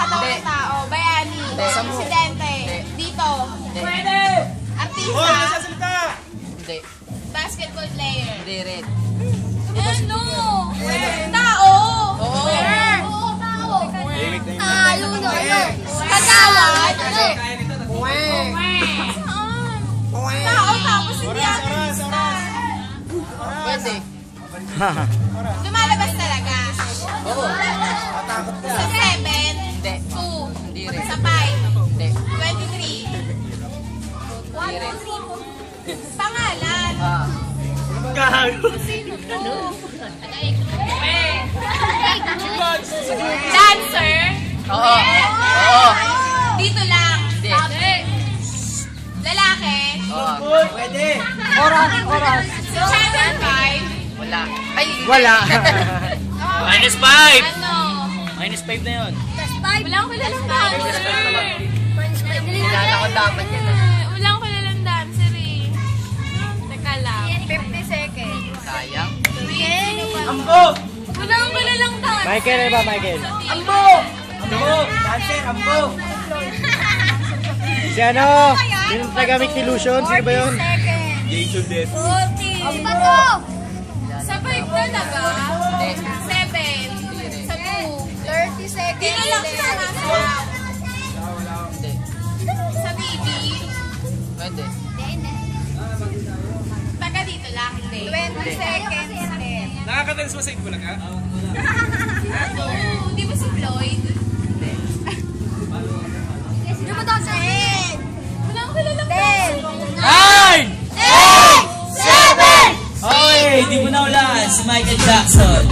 katawan ng tao. Bayani. Presidente. Dito. Pwede! Artista. Hindi. Basketball player. Hindi rin. Ano? Tao. Oo. Oo, tao. Luno. Kagawad. Tao tapos hindi artista. Pwede. Lumalabas talaga. Oo. Sa 7. Hindi. 2. Hindi rin. Sa 5. Hindi. 23. Hindi rin. Pangalan. Sino to? Dancer. Oo. Oo. Dito lang. Hindi. Lalaki. Oo. Oras. Sa channel 5. Wala. Ay, Wala. -5! Ano? -5 na yun. Walang kilalang dancer. Kilala ko dapat yan. Walang kilalang dancer eh. Teka lang. 50 seconds. Sayang. Ambo! Walang kilalang dancer. Michael, ba Michael? Ambo! Dancer, Ambo! Si ano? Yung tagamit illusion? Sino ba yun? Jason Des. 40. Sa 5 talaga? 7. Sa 2. 30 seconds. Dito lang siya nasa. Hindi. Sa baby. Pwede. Taga dito lang. 20 seconds. Nakakatalis mo sa Itbulaga? Di ba si Floyd? Di ba daw sa 10? Walang kilalang dancer. 9! 8! 7! Okay, di mo na ulaan si Michael Jackson.